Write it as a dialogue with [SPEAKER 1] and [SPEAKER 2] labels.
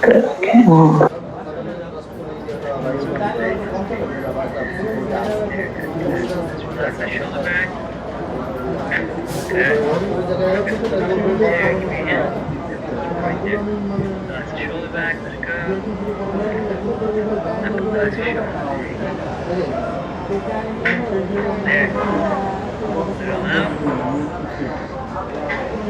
[SPEAKER 1] 그렇게.
[SPEAKER 2] Relax the shoulder back. Good. There, give me your hand. Right there. Relax the shoulder back, let it go. Now relax your shoulder. There. Let it all out.